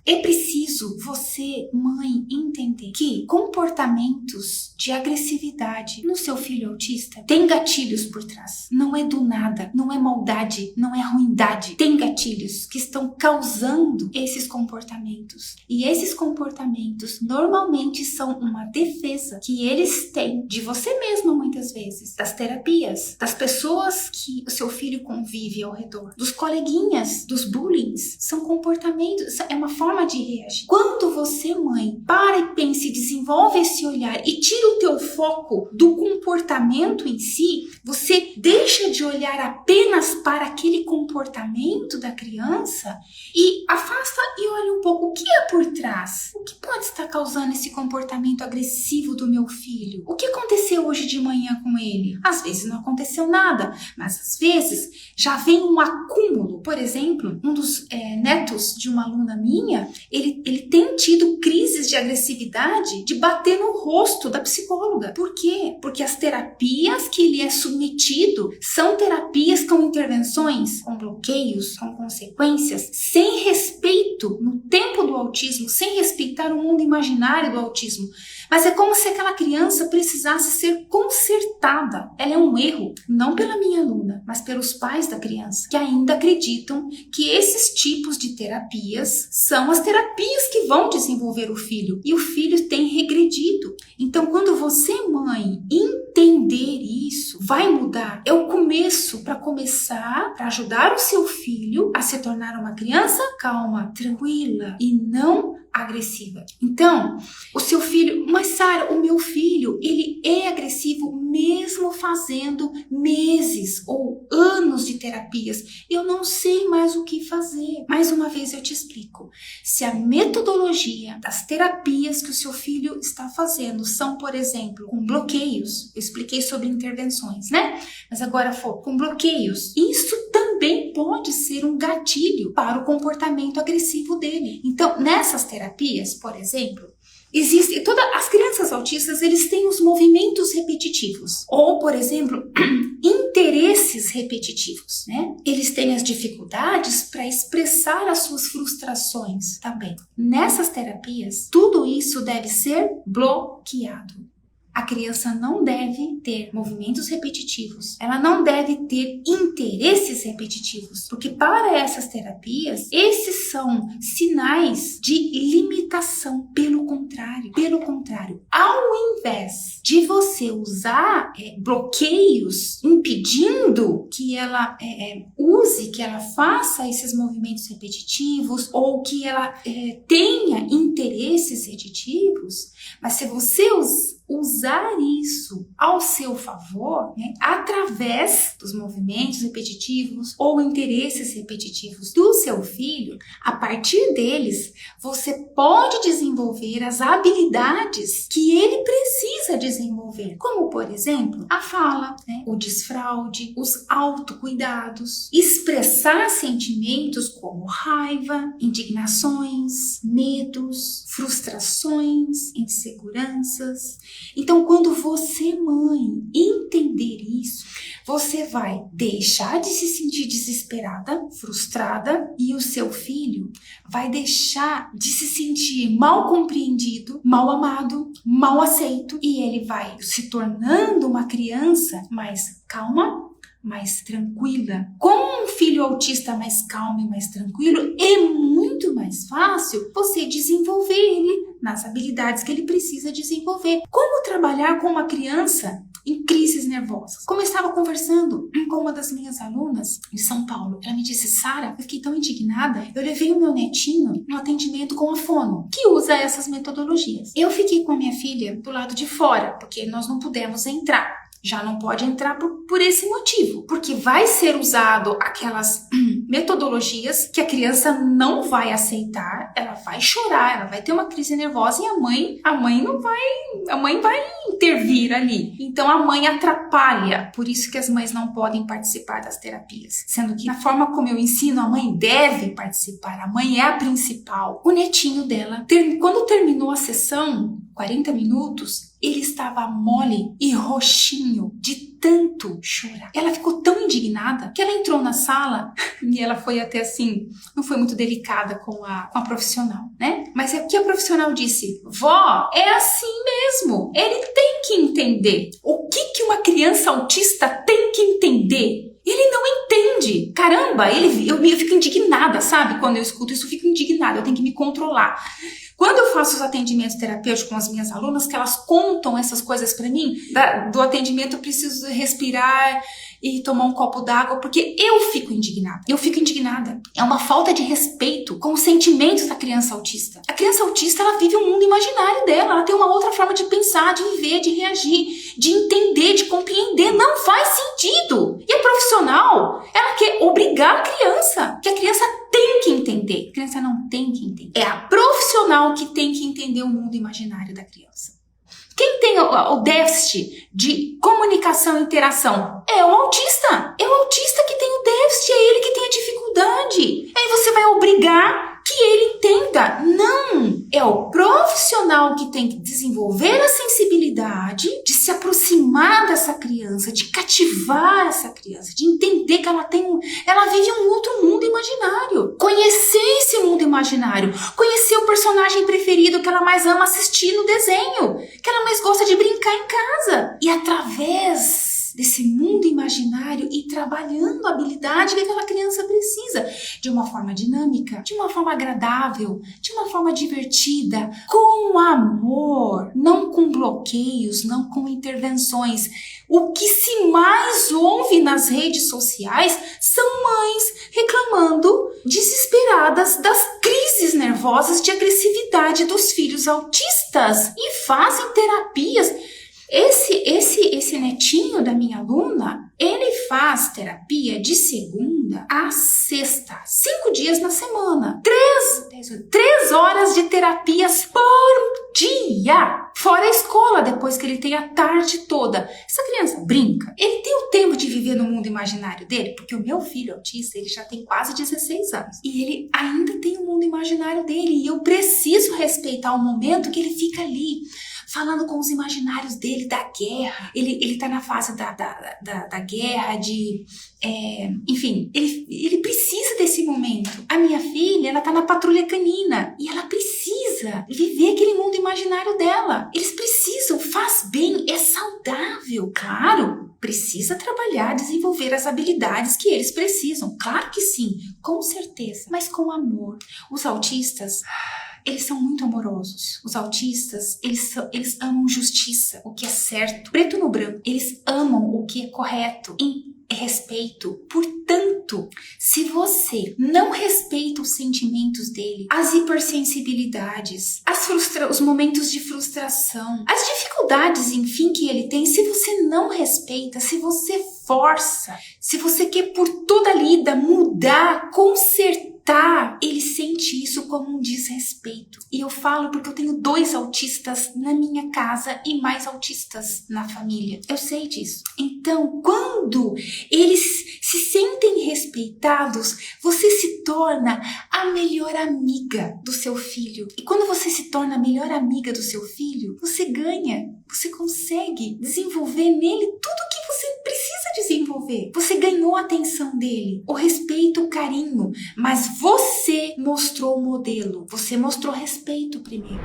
É preciso você, mãe, entender que comportamentos de agressividade no seu filho autista tem gatilhos por trás. Não é do nada, não é maldade, não é ruindade. Tem gatilhos que estão causando esses comportamentos. E esses comportamentos normalmente são uma defesa que eles têm de você mesma muitas vezes, das terapias, das pessoas que o seu filho convive ao redor, dos coleguinhas, dos bullying. São comportamentos, é uma forma de reagir. Quando você, mãe, para e pensa e desenvolve esse olhar e tira o teu foco do comportamento em si, você deixa de olhar apenas para aquele comportamento da criança e afasta e olha um pouco o que é por trás. O que pode estar causando esse comportamento agressivo do meu filho? O que aconteceu hoje de manhã com ele? Às vezes não aconteceu nada, mas às vezes já vem um acúmulo. Por exemplo, um dos netos de uma aluna minha, ele tem tido crises de agressividade de bater no rosto da psicóloga. Por quê? Porque as terapias que ele é submetido são terapias com intervenções, com bloqueios, com consequências, sem respeito no tempo do autismo, sem respeitar o mundo imaginário do autismo. Mas é como se aquela criança precisasse ser consertada. Ela é um erro, não pela minha aluna, mas pelos pais da criança, que ainda acreditam que esses tipos de terapias são as terapias que vão desenvolver o filho. E o filho tem regredido. Então, quando você, mãe, entender isso, vai mudar. É o começo para ajudar o seu filho a se tornar uma criança calma, tranquila e não agressiva. Então, o seu filho, mas Sara, o meu filho, ele é agressivo mesmo fazendo meses ou anos de terapias. Eu não sei mais o que fazer. Mais uma vez eu te explico. Se a metodologia das terapias que o seu filho está fazendo são, por exemplo, com bloqueios, eu expliquei sobre intervenções, né? Mas agora for com bloqueios, isso também pode ser um gatilho para o comportamento agressivo dele. Então, nessas terapias, por exemplo, as crianças autistas, eles têm os movimentos repetitivos, ou, por exemplo, interesses repetitivos, né? Eles têm as dificuldades para expressar as suas frustrações também. Nessas terapias, tudo isso deve ser bloqueado. A criança não deve ter movimentos repetitivos, ela não deve ter interesses repetitivos, porque para essas terapias, esses são sinais de limitação. Pelo contrário, ao invés de você usar bloqueios impedindo que ela que ela faça esses movimentos repetitivos ou que ela tenha interesses repetitivos, mas se você usar isso ao seu favor, né, através dos movimentos repetitivos ou interesses repetitivos do seu filho, a partir deles, você pode desenvolver as habilidades que ele precisa desenvolver, como, por exemplo, a fala, né, o desfraude, os autocuidados, expressar sentimentos como raiva, indignações, medos, frustrações, inseguranças. Então, quando você, mãe, entender isso, você vai deixar de se sentir desesperada, frustrada, e o seu filho vai deixar de se sentir mal compreendido, mal amado, mal aceito, e ele vai se tornando uma criança mais calma, mais tranquila. Com um filho autista mais calmo e mais tranquilo, é muito mais fácil você desenvolver ele nas habilidades que ele precisa desenvolver. Como trabalhar com uma criança em crises nervosas? Como eu estava conversando com uma das minhas alunas em São Paulo, ela me disse: Sara, eu fiquei tão indignada, eu levei o meu netinho no atendimento com a fono, que usa essas metodologias. Eu fiquei com a minha filha do lado de fora, porque nós não pudemos entrar. Já não pode entrar por esse motivo, porque vai ser usado aquelas metodologias que a criança não vai aceitar, ela vai chorar, ela vai ter uma crise nervosa e a mãe vai intervir ali. Então a mãe atrapalha, por isso que as mães não podem participar das terapias, sendo que na forma como eu ensino, a mãe deve participar, a mãe é a principal. O netinho dela, quando terminou a sessão, 40 minutos, ele estava mole e roxinho de tanto chorar. Ela ficou tão indignada que ela entrou na sala e ela foi até assim, não foi muito delicada com a profissional, né? Mas é que a profissional disse: vó, é assim mesmo, ele tem que entender. O que uma criança autista tem que entender? Ele não entende. Caramba, eu fico indignada, sabe? Quando eu escuto isso, eu fico indignada, eu tenho que me controlar. Quando eu faço os atendimentos terapêuticos com as minhas alunas, que elas contam essas coisas pra mim, do atendimento eu preciso respirar e tomar um copo d'água, porque eu fico indignada. Eu fico indignada. É uma falta de respeito com os sentimentos da criança autista. A criança autista, ela vive um mundo imaginário dela, ela tem uma outra forma de pensar, de viver, de reagir, de entender, de compreender. Não faz sentido. E a profissional, ela quer obrigar a criança, que a criança tem que entender. A criança não tem que entender. É a profissional que tem que entender o mundo imaginário da criança. Quem tem o déficit de comunicação e interação é o autista. É o autista que tem o déficit, é ele que tem a dificuldade. Aí você vai obrigar que ele entenda. Não! É o profissional que tem que desenvolver a sensibilidade de se aproximar dessa criança, de cativar essa criança, de entender que ela vive um outro mundo imaginário. Conhecer esse mundo imaginário, conhecer o personagem preferido que ela mais ama assistir no desenho, que ela mais gosta de brincar em casa. E através desse mundo imaginário e trabalhando a habilidade que aquela criança precisa, de uma forma dinâmica, de uma forma agradável, de uma forma divertida, com amor, não com bloqueios, não com intervenções. O que se mais ouve nas redes sociais são mães reclamando, desesperadas, das crises nervosas de agressividade dos filhos autistas e fazem terapias. Esse netinho da minha aluna, ele faz terapia de segunda a sexta, 5 dias na semana, 3 horas de terapias por dia, fora a escola, depois que ele tem a tarde toda. Essa criança brinca, ele tem o tempo de viver no mundo imaginário dele, porque o meu filho autista, ele já tem quase 16 anos, e ele ainda tem o mundo imaginário dele, e eu preciso respeitar o momento que ele fica ali, falando com os imaginários dele da guerra. Ele tá na fase da guerra, enfim, ele precisa desse momento. A minha filha, ela tá na patrulha canina e ela precisa viver aquele mundo imaginário dela. Eles precisam, faz bem, é saudável. Claro, precisa trabalhar, desenvolver as habilidades que eles precisam. Claro que sim, com certeza, mas com amor. Os autistas, eles são muito amorosos. Os autistas, eles amam justiça, o que é certo, preto no branco. Eles amam o que é correto, em respeito. Portanto, se você não respeita os sentimentos dele, as hipersensibilidades, os momentos de frustração, as dificuldades, enfim, que ele tem, se você não respeita, se você força, se você quer por toda a lida mudar, consertar, ele sente isso como um desrespeito. E eu falo porque eu tenho 2 autistas na minha casa e mais autistas na família. Eu sei disso. Então, quando eles se sentem respeitados, você se torna a melhor amiga do seu filho. E quando você se torna a melhor amiga do seu filho, você ganha, você consegue desenvolver nele tudo o que você precisa desenvolver. Você ganhou a atenção dele, o respeito, o carinho, mas você mostrou o modelo, você mostrou respeito primeiro.